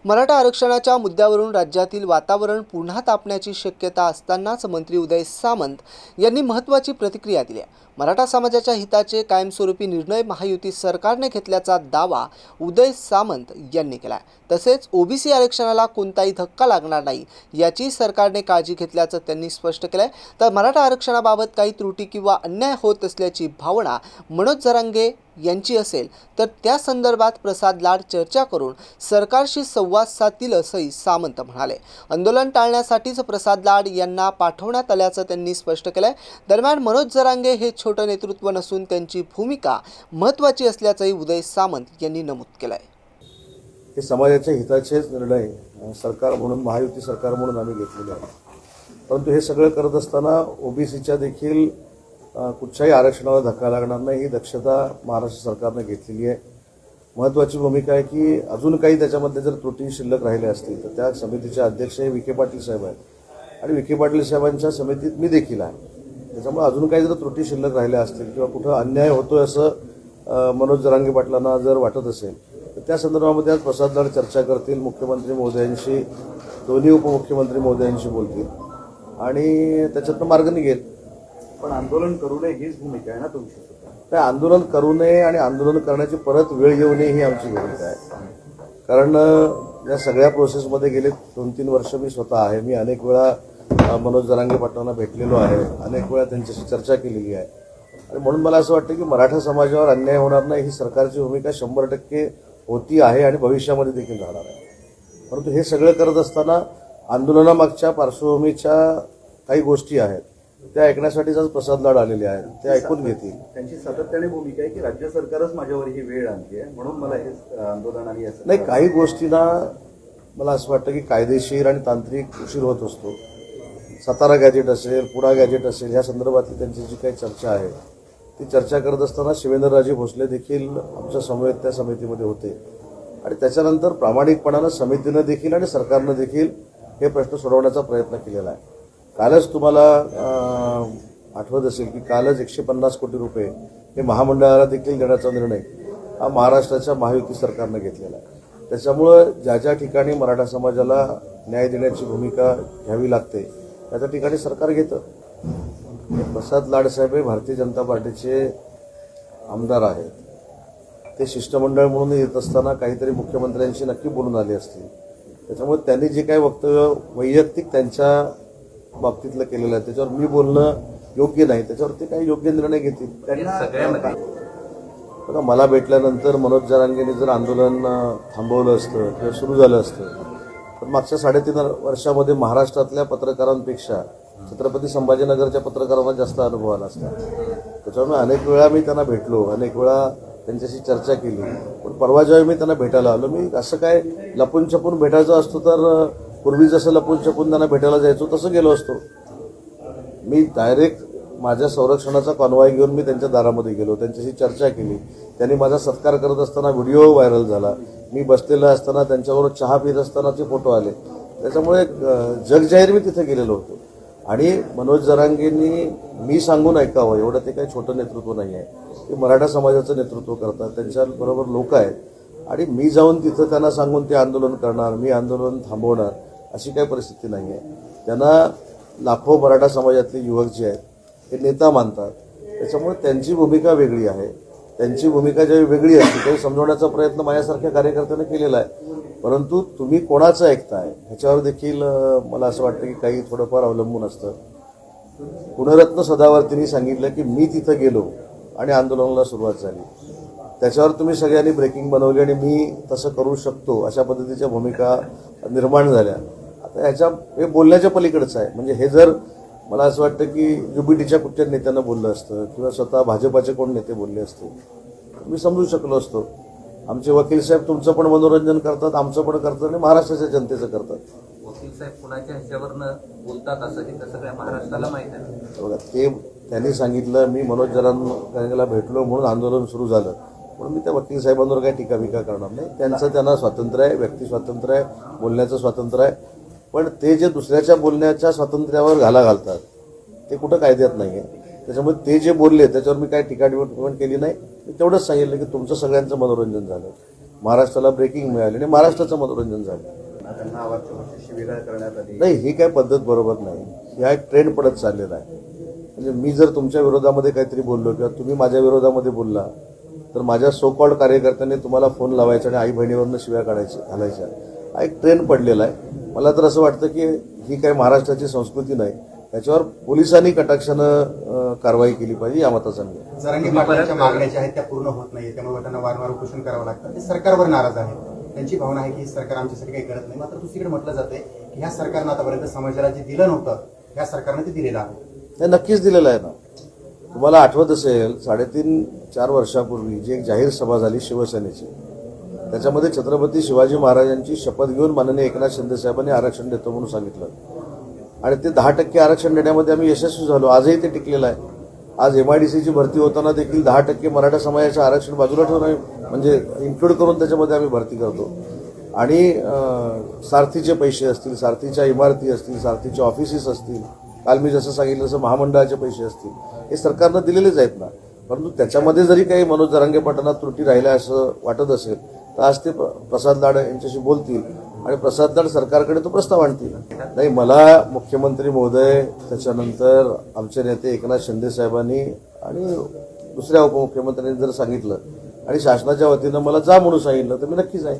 मराठा आरक्षणाच्या मुद्द्यावरून राज्यातील वातावरण पुन्हा तापण्याची शक्यता असतानाच मंत्री उदय सामंत यांनी महत्त्वाची प्रतिक्रिया दिली आहे। मराठा समाजाच्या हिताचे कायमस्वरूपी निर्णय महायुती सरकारने घेतल्याचा दावा उदय सामंत यांनी केला आहे। तसेच ओबीसी आरक्षणाला कोणताही धक्का लागणार नाही याची सरकारने काळजी घेतल्याचं त्यांनी स्पष्ट केलं आहे। तर मराठा आरक्षणाबाबत काही त्रुटी किंवा अन्याय होत असल्याची भावना मनोज जरांगे यांची असेल तर त्या संदर्भात प्रसाद लाड चर्चा करून सरकारशी संवाद साधतील असंही सामंत म्हणाले। आंदोलन टाळण्यासाठीच प्रसाद लाड यांना पाठवण्यात आल्याचं त्यांनी स्पष्ट केलंय। दरम्यान मनोज जरांगे हे छोटं नेतृत्व नसून त्यांची भूमिका महत्त्वाची असल्याचंही उदय सामंत यांनी नमूद केलंय। हे समाजाच्या हिताचेच निर्णय सरकार म्हणून महायुती सरकार म्हणून आम्ही घेतलेले आहेत। परंतु हे सगळं करत असताना ओबीसीच्या देखील कुठच्याही आरक्षणाला धक्का लागणार नाही ही दक्षता महाराष्ट्र सरकारने घेतलेली आहे। महत्त्वाची भूमिका आहे की अजून काही त्याच्यामध्ये जर त्रुटी शिल्लक राहिल्या असतील तर त्या समितीचे अध्यक्ष हे विखे पाटील साहेब आहेत आणि विखे पाटील साहेबांच्या समितीत मी देखील आहे। त्याच्यामुळे अजून काही जर त्रुटी शिल्लक राहिल्या असतील किंवा कुठं अन्याय होतोय असं मनोज जरांगे पाटलांना जर वाटत असेल तर त्या संदर्भामध्ये आज प्रसाद लाड चर्चा करतील, मुख्यमंत्री महोदयांशी, दोन्ही उपमुख्यमंत्री महोदयांशी बोलतील आणि त्याच्यातनं मार्ग निघेल। पण आंदोलन करू नये हीच भूमिका आहे ना तुमची? काय आंदोलन करू नये आणि आंदोलन करण्याची परत वेळ येऊ नये ही आमची भूमिका आहे। कारण या सगळ्या प्रोसेसमध्ये गेले 2-3 वर्ष मी स्वतः आहे। मी अनेक वेळा मनोज जरांगे पाटलांना भेटलेलो आहे, अनेक वेळा त्यांच्याशी चर्चा केलेली आहे आणि म्हणून मला असं वाटतं की मराठा समाजावर अन्याय होणार नाही ही सरकारची भूमिका 100% होती आहे आणि भविष्यामध्ये देखील राहणार आहे। परंतु हे सगळं करत असताना आंदोलनामागच्या पार्श्वभूमीच्या काही गोष्टी आहेत त्या ऐकण्यासाठीच आज प्रसाद लाड आलेले आहेत, ते ऐकून घेतील। त्यांची सातत्याने भूमिका आहे की राज्य सरकारच माझ्यावर ही वेळ आणली आहे म्हणून मला हे आंदोलन आणि नाही, काही गोष्टींना मला असं वाटतं की कायदेशीर आणि तांत्रिक उशीर होत असतो। सातारा गॅजेट असेल, पुणा गॅजेट असेल, या संदर्भातली त्यांची जी काही चर्चा आहे ती चर्चा करत असताना शिवेंद्रराजे भोसले देखील आमच्या समवेत त्या समितीमध्ये होते आणि त्याच्यानंतर प्रामाणिकपणानं समितीनं देखील आणि सरकारनं देखील हे प्रश्न सोडवण्याचा प्रयत्न केलेला आहे। कालच तुम्हाला आठवत असेल की कालच 150 कोटी रुपये हे महामंडळाला देखील देण्याचा निर्णय हा महाराष्ट्राच्या महायुती सरकारनं घेतलेला आहे। त्याच्यामुळं ज्या ज्या ठिकाणी मराठा समाजाला न्याय देण्याची भूमिका घ्यावी लागते त्या त्या ठिकाणी सरकार घेतं। प्रसाद लाड साहेब हे भारतीय जनता पार्टीचे आमदार आहेत, ते शिष्टमंडळ म्हणून येत असताना काहीतरी मुख्यमंत्र्यांशी नक्की बोलून आले असतील। त्याच्यामुळे त्यांनी जे काही वक्तव्य वैयक्तिक त्यांच्या बाबतीतलं केलेलं आहे त्याच्यावर मी बोलणं योग्य नाही, त्याच्यावर ते काही योग्य निर्णय घेतील। बघा, मला भेटल्यानंतर मनोज जरांगेंनी जर आंदोलन थांबवलं असतं किंवा सुरू झालं असतं तर मागच्या 3.5 वर्षामध्ये महाराष्ट्रातल्या पत्रकारांपेक्षा छत्रपती संभाजीनगरच्या पत्रकारांना जास्त अनुभव आला असता। त्याच्यामुळे अनेक वेळा मी त्यांना भेटलो, अनेक वेळा त्यांच्याशी चर्चा केली। पण परवा जेव्हा मी त्यांना भेटायला आलो, मी असं काय लपून छपून भेटायचं असतो तर पूर्वी जसं लपून छपून त्यांना भेटायला जायचो तसं गेलो असतो। मी डायरेक्ट माझ्या संरक्षणाचा कॉन्वॉय घेऊन मी त्यांच्या दारामध्ये गेलो, त्यांच्याशी चर्चा केली। त्यांनी माझा सत्कार करत असताना व्हिडिओ व्हायरल झाला, मी बसलेला असताना त्यांच्याबरोबर चहा पीत असतानाचे फोटो आले। त्याच्यामुळे जगजाहीर मी तिथे गेलेलो होतो आणि मनोज जरांगेंनी मी सांगून ऐकावं एवढं ते काही छोटं नेतृत्व नाही आहे। ते मराठा समाजाचं नेतृत्व करतात, त्यांच्याबरोबर लोक आहेत आणि मी जाऊन तिथं त्यांना सांगून ते आंदोलन करणार, मी आंदोलन थांबवणार अशी काही परिस्थिती नाही आहे। त्यांना लाखो मराठा समाजातले युवक जे आहेत हे नेता मानतात, त्याच्यामुळे त्यांची भूमिका वेगळी आहे। त्यांची भूमिका जेव्हा वेगळी असते तेव्हा समजवण्याचा प्रयत्न माझ्यासारख्या कार्यकर्त्यांनी केलेला आहे। परंतु तुम्ही कोणाचं ऐकताय ह्याच्यावर देखील मला असं वाटतं की काही थोडंफार अवलंबून असतं। गुणरत्न सदावर्तींनी सांगितलं की मी तिथं गेलो आणि आंदोलनाला सुरुवात झाली, त्याच्यावर तुम्ही सगळ्यांनी ब्रेकिंग बनवली आणि मी तसं करू शकतो अशा पद्धतीच्या भूमिका निर्माण झाल्या। आता हे बोलण्याच्या पलीकडचं आहे। म्हणजे हे जर मला असं वाटतं की युबीटीच्या कुठच्या नेत्यांना बोललं असतं किंवा स्वतः भाजपाचे कोण नेते बोलले असते मी समजू शकलो असतो। आमचे वकील साहेब तुमचं पण मनोरंजन करतात, आमचं पण करतात आणि महाराष्ट्राच्या जनतेचं करतात। वकील साहेब कुणाच्या ह्याच्यावरनं बोलतात असं की तसं काय महाराष्ट्राला माहिती आहे? बघा, ते त्यांनी सांगितलं मी मनोज जरांगेला भेटलो म्हणून आंदोलन सुरू झालं, म्हणून मी त्या वकील साहेबांवर काही टीका करणार नाही। त्यांना स्वातंत्र्य आहे, व्यक्ती स्वातंत्र्य आहे, बोलण्याचं स्वातंत्र्य आहे, पण ते जे दुसऱ्याच्या बोलण्याच्या स्वातंत्र्यावर घाला घालतात ते कुठं कायद्यात नाही आहे। त्याच्यामुळे ते जे बोलले त्याच्यावर मी काही टीका टिप्पणी केली नाही, मी तेवढंच सांगितलं की तुमचं सगळ्यांचं मनोरंजन झालं। महाराष्ट्राला ब्रेकिंग मिळाली आणि महाराष्ट्राचं मनोरंजन झालं. त्यांना आवाजच्या शिवीगाळ करण्यात आली. नाही, ही काय पद्धत बरोबर नाही. हा एक ट्रेंड पडत चाललेला आहे. म्हणजे मी जर तुमच्या विरोधामध्ये काहीतरी बोललो किंवा तुम्ही माझ्या विरोधामध्ये बोलला तर माझ्या सो कॉल्ड कार्यकर्त्यांनी तुम्हाला फोन लावायचा आणि आई बहिणीवरनं शिव्या घालायच्या. हा एक ट्रेंड पडलेला आहे. मला तर असं वाटतं की ही काही महाराष्ट्राची संस्कृती नाही. त्याच्यावर पोलिसांनी कटाक्षानं कारवाई केली पाहिजे या मताचा मी. जरांगे पाटलांच्या मागण्या ज्या आहेत त्या पूर्ण होत नाहीये, त्यामुळे त्यांना वारंवार उपोषण करावं लागतं. ते सरकारवर नाराज आहेत. त्यांची भावना आहे की सरकार आमच्यासाठी काही करत नाही. मात्र दुसरीकडे म्हटलं जातंय की ह्या सरकारनं आतापर्यंत समाजाला जे दिलं नव्हतं ह्या सरकारनं ते दिलेलं आहे. हे नक्कीच दिलेलं आहे ना. तुम्हाला आठवत असेल 3.5-4 वर्षापूर्वी जी एक जाहीर सभा झाली शिवसेनेची, त्याच्यामध्ये छत्रपती शिवाजी महाराजांची शपथ घेऊन माननीय एकनाथ शिंदे साहेबांनी आरक्षण देतो म्हणून सांगितलं आणि ते 10% आरक्षण देण्यामध्ये आम्ही यशस्वी झालो. आजही ते टिकलेलं आहे. आज MIDCची भरती होताना देखील 10% मराठा समाजाचं आरक्षण बाजूला ठेवून म्हणजे इन्क्लूड करून त्याच्यामध्ये आम्ही भरती करतो. आणि सारथीचे पैसे असतील, सारथीच्या इमारती असतील, सारथीचे ऑफिसेस असतील, काल मी जसं सांगितलं तसं महामंडळाचे पैसे असतील, हे सरकारनं दिलेलेच आहेत ना. परंतु त्याच्यामध्ये जरी काही मनोज जरांगे पाटलांना त्रुटी राहिल्या असं वाटत असेल तर आज ते प्रसाद लाड यांच्याशी बोलतील आणि प्रसाद लाड सरकारकडे तो प्रस्ताव आणतील. नाही, मला मुख्यमंत्री महोदय, त्याच्यानंतर आमचे नेते एकनाथ शिंदे साहेबांनी आणि दुसऱ्या उपमुख्यमंत्र्यांनी जर सांगितलं आणि शासनाच्या वतीनं मला जा म्हणून सांगितलं तर मी नक्कीच आहे.